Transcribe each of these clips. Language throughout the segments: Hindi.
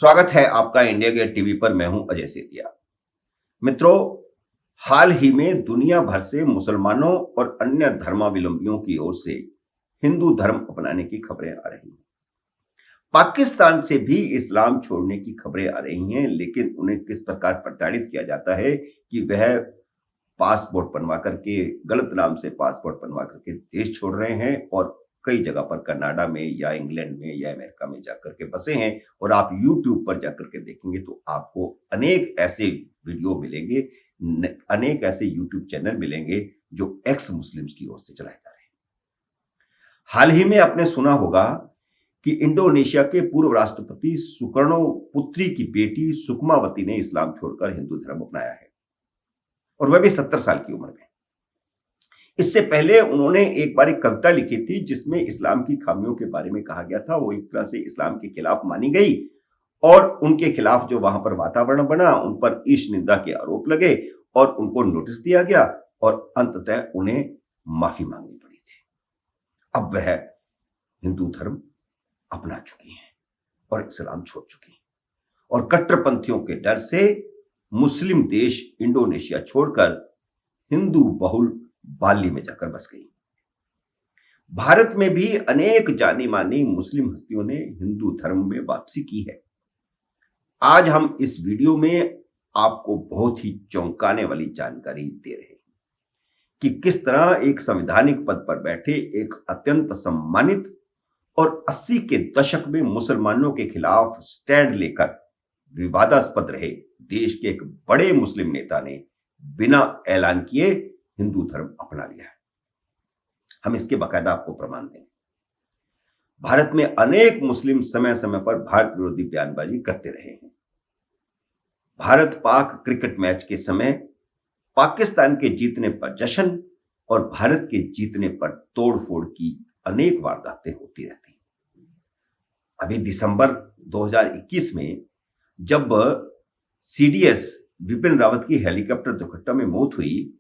स्वागत है आपका इंडिया गेट टीवी पर। मैं हूं अजय सेतिया। मित्रों, हाल ही में दुनिया भर से मुसलमानों और अन्य धर्मावलंबियों की ओर से हिंदू धर्म अपनाने की खबरें आ रही हैं। पाकिस्तान से भी इस्लाम छोड़ने की खबरें आ रही हैं, लेकिन उन्हें किस प्रकार प्रताड़ित किया जाता है कि वह पासपोर्ट बनवा करके, गलत नाम से पासपोर्ट बनवा करके देश छोड़ रहे हैं और कई जगह पर कनाडा में या इंग्लैंड में या अमेरिका में जाकर के बसे हैं। और आप यूट्यूब पर जाकर के देखेंगे तो आपको अनेक ऐसे वीडियो मिलेंगे, अनेक ऐसे यूट्यूब चैनल मिलेंगे जो एक्स मुस्लिम्स की ओर से चलाए जा रहे हैं। हाल ही में आपने सुना होगा कि इंडोनेशिया के पूर्व राष्ट्रपति सुकर्णो पुत्री की बेटी सुकमावती ने इस्लाम छोड़कर हिंदू धर्म अपनाया है, और वह भी 70 साल की उम्र में। इससे पहले उन्होंने एक बार एक कविता लिखी थी जिसमें इस्लाम की खामियों के बारे में कहा गया था। वो एक तरह से इस्लाम के खिलाफ मानी गई और उनके खिलाफ जो वहां पर वातावरण बना, उन पर ईश निंदा के आरोप लगे और उनको नोटिस दिया गया और अंततः उन्हें माफी मांगनी पड़ी थी। अब वह हिंदू धर्म अपना चुकी हैं और इस्लाम छोड़ चुकी हैं और कट्टरपंथियों के डर से मुस्लिम देश इंडोनेशिया छोड़कर हिंदू बहुल बाली में जाकर बस गई। भारत में भी अनेक जानी मानी मुस्लिम हस्तियों ने हिंदू धर्म में वापसी की है। आज हम इस वीडियो में आपको बहुत ही चौंकाने वाली जानकारी दे रहे हैं कि किस तरह एक संवैधानिक पद पर बैठे एक अत्यंत सम्मानित और 80 के दशक में मुसलमानों के खिलाफ स्टैंड लेकर विवादास्पद रहे देश के एक बड़े मुस्लिम नेता ने बिना ऐलान किए हिंदू धर्म अपना लिया है। हम इसके बाकायदा आपको प्रमाण देंगे। भारत में अनेक मुस्लिम समय समय पर भारत विरोधी बयानबाजी करते रहे हैं। भारत पाक क्रिकेट मैच के समय पाकिस्तान के जीतने पर जश्न और भारत के जीतने पर तोड़फोड़ की अनेक वारदातें होती रहती हैं। अभी दिसंबर 2021 में जब सीडीएस विपिन रावत की हेलीकॉप्टर दुर्घटना में मौत हुई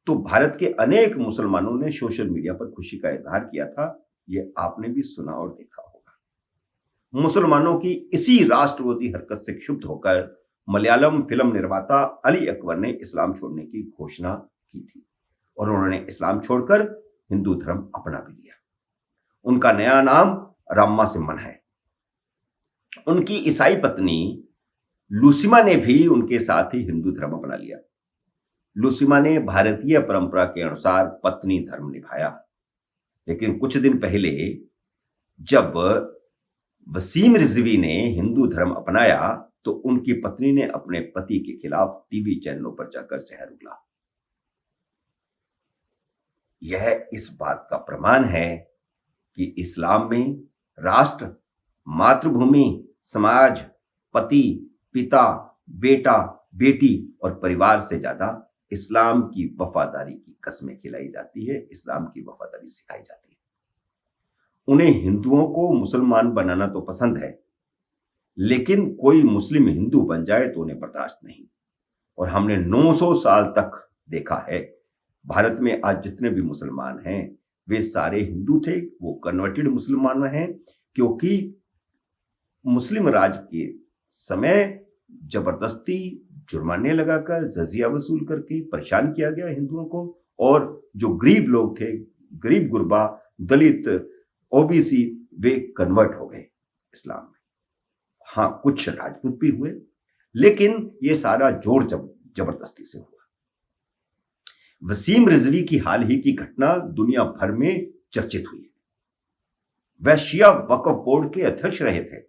तो भारत के अनेक मुसलमानों ने सोशल मीडिया पर खुशी का इजहार किया था। यह आपने भी सुना और देखा होगा। मुसलमानों की इसी राष्ट्रविरोधी हरकत से क्षुब्ध होकर मलयालम फिल्म निर्माता अली अकबर ने इस्लाम छोड़ने की घोषणा की थी और उन्होंने इस्लाम छोड़कर हिंदू धर्म अपना भी लिया। उनका नया नाम राम्मा सिम्मन है। उनकी ईसाई पत्नी लूसिमा ने भी उनके साथ ही हिंदू धर्म अपना लिया। लूसिमा ने भारतीय परंपरा के अनुसार पत्नी धर्म निभाया, लेकिन कुछ दिन पहले जब वसीम रिजवी ने हिंदू धर्म अपनाया तो उनकी पत्नी ने अपने पति के खिलाफ टीवी चैनलों पर जाकर जहर उगला। यह इस बात का प्रमाण है कि इस्लाम में राष्ट्र, मातृभूमि, समाज, पति, पिता, बेटा, बेटी और परिवार से ज्यादा इस्लाम की वफादारी की कस्में खिलाई जाती है, इस्लाम की वफादारी सिखाई जाती है। उन्हें हिंदुओं को मुसलमान बनाना तो पसंद है, लेकिन कोई मुस्लिम हिंदू बन जाए तो उन्हें बर्दाश्त नहीं। और हमने 900 साल तक देखा है, भारत में आज जितने भी मुसलमान हैं वे सारे हिंदू थे। वो कन्वर्टेड मुसलमान हैं क्योंकि मुस्लिम राज के समय जबरदस्ती जुर्माने लगाकर, जजिया वसूल करके परेशान किया गया हिंदुओं को। और जो गरीब लोग थे, गरीब गुरबा, दलित, ओबीसी, वे कन्वर्ट हो गए इस्लाम में। हाँ, कुछ राजपूत भी हुए, लेकिन ये सारा जोर जबरदस्ती से हुआ। वसीम रिजवी की हाल ही की घटना दुनिया भर में चर्चित हुई है। वह शिया वक्फ बोर्ड के अध्यक्ष रहे थे,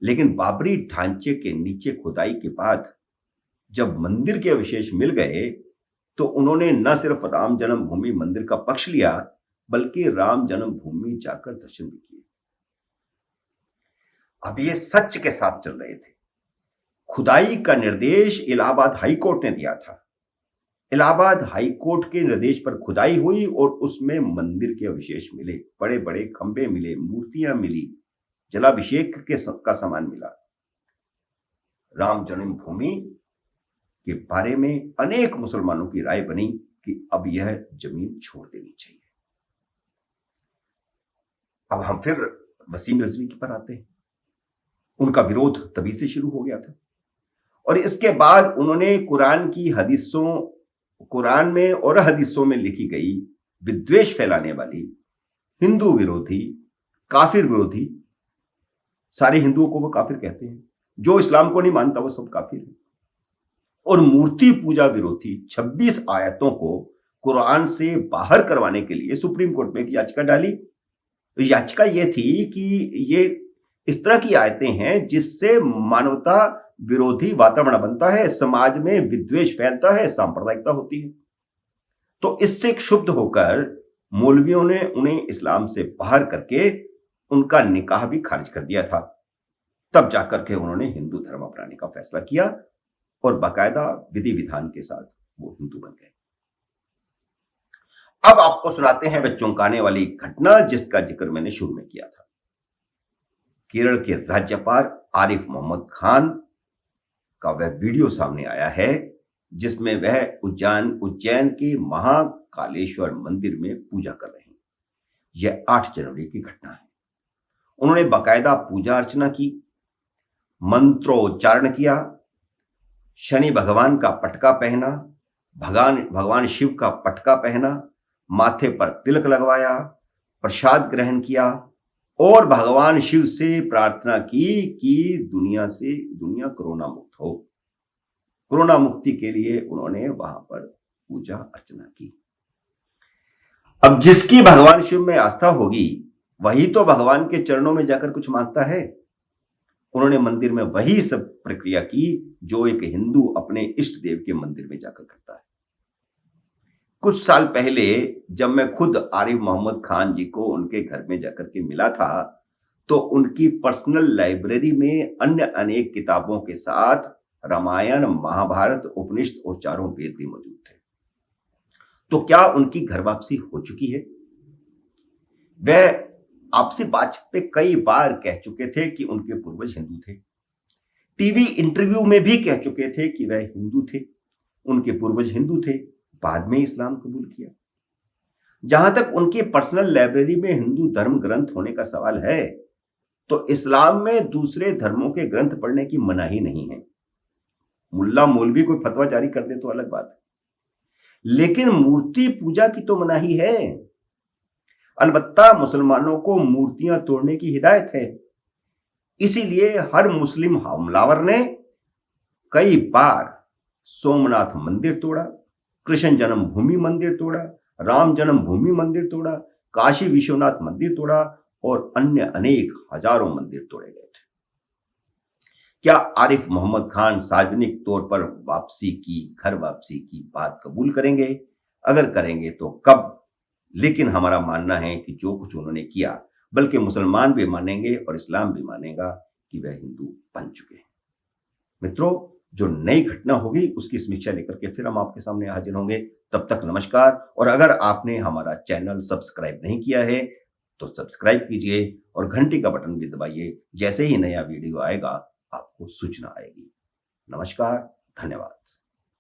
लेकिन बाबरी ढांचे के नीचे खुदाई के बाद जब मंदिर के अवशेष मिल गए तो उन्होंने न सिर्फ राम जन्मभूमि मंदिर का पक्ष लिया, बल्कि राम जन्मभूमि जाकर दर्शन भी किए। अब ये सच के साथ चल रहे थे। खुदाई का निर्देश इलाहाबाद हाई कोर्ट ने दिया था। इलाहाबाद हाई कोर्ट के निर्देश पर खुदाई हुई और उसमें मंदिर के अवशेष मिले, बड़े बड़े खंबे मिले, मूर्तियां मिली, जलाभिषेक का सामान मिला। राम जन्मभूमि के बारे में अनेक मुसलमानों की राय बनी कि अब यह जमीन छोड़ देनी चाहिए। अब हम फिर वसीम रिजवी पर आते हैं। उनका विरोध तभी से शुरू हो गया था। और इसके बाद उन्होंने कुरान में और हदीसों में लिखी गई विद्वेष फैलाने वाली, हिंदू विरोधी, काफिर विरोधी, सारे हिंदुओं को वो काफिर कहते हैं, जो इस्लाम को नहीं मानता वो सब काफिर है, और मूर्ति पूजा विरोधी 26 आयतों को कुरान से बाहर करवाने के लिए सुप्रीम कोर्ट में एक याचिका डाली। याचिका ये थी कि ये इस तरह की आयतें हैं जिससे मानवता विरोधी वातावरण बनता है, समाज में विद्वेष फैलता है, सांप्रदायिकता होती है। तो इससे क्षुब्ध होकर मौलवियों ने उन्हें इस्लाम से बाहर करके उनका निकाह भी खारिज कर दिया था। तब जाकर के उन्होंने हिंदू धर्म अपनाने का फैसला किया और बाकायदा विधि विधान के साथ वो हिंदू बन गए। अब आपको सुनाते हैं वह चौंकाने वाली घटना जिसका जिक्र मैंने शुरू में किया था। केरल के राज्यपाल आरिफ मोहम्मद खान का वह वीडियो सामने आया है जिसमें वह उज्जैन के महाकालेश्वर मंदिर में पूजा कर रहे हैं। यह 8 जनवरी की घटना है। उन्होंने बाकायदा पूजा अर्चना की, मंत्रोच्चारण किया, शनि भगवान का पटका पहना, भगवान शिव का पटका पहना, माथे पर तिलक लगवाया, प्रसाद ग्रहण किया और भगवान शिव से प्रार्थना की कि दुनिया कोरोना मुक्त हो। कोरोना मुक्ति के लिए उन्होंने वहां पर पूजा अर्चना की। अब जिसकी भगवान शिव में आस्था होगी वही तो भगवान के चरणों में जाकर कुछ मांगता है। उन्होंने मंदिर में वही सब प्रक्रिया की जो एक हिंदू अपने इष्ट देव के मंदिर में जाकर करता है। कुछ साल पहले जब मैं खुद आरिफ मोहम्मद खान जी को उनके घर में जाकर के मिला था तो उनकी पर्सनल लाइब्रेरी में अन्य अनेक किताबों के साथ रामायण, महाभारत, उपनिषद और चारों वेद भी मौजूद थे। तो क्या उनकी घर वापसी हो चुकी है? वह आपसे बातचीत पे कई बार कह चुके थे कि उनके पूर्वज हिंदू थे। टीवी इंटरव्यू में भी कह चुके थे कि वह हिंदू थे, उनके पूर्वज हिंदू थे, बाद में इस्लाम कबूल किया। जहां तक उनकी पर्सनल लाइब्रेरी में हिंदू धर्म ग्रंथ होने का सवाल है तो इस्लाम में दूसरे धर्मों के ग्रंथ पढ़ने की मनाही नहीं है। मुल्ला मौलवी कोई फतवा जारी कर दे तो अलग बात है, लेकिन मूर्ति पूजा की तो मनाही है। अलबत्ता मुसलमानों को मूर्तियां तोड़ने की हिदायत है। इसीलिए हर मुस्लिम हमलावर ने कई बार सोमनाथ मंदिर तोड़ा, कृष्ण जन्मभूमि मंदिर तोड़ा, राम जन्मभूमि मंदिर तोड़ा, काशी विश्वनाथ मंदिर तोड़ा और अन्य अनेक हजारों मंदिर तोड़े गए थे। क्या आरिफ मोहम्मद खान सार्वजनिक तौर पर घर वापसी की बात कबूल करेंगे? अगर करेंगे तो कब? लेकिन हमारा मानना है कि जो कुछ उन्होंने किया, बल्कि मुसलमान भी मानेंगे और इस्लाम भी मानेगा कि वह हिंदू बन चुके हैं। मित्रों, जो नई घटना होगी उसकी समीक्षा लेकर के फिर हम आपके सामने हाजिर होंगे। तब तक नमस्कार। और अगर आपने हमारा चैनल सब्सक्राइब नहीं किया है तो सब्सक्राइब कीजिए और घंटी का बटन भी दबाइए। जैसे ही नया वीडियो आएगा आपको सूचना आएगी। नमस्कार, धन्यवाद।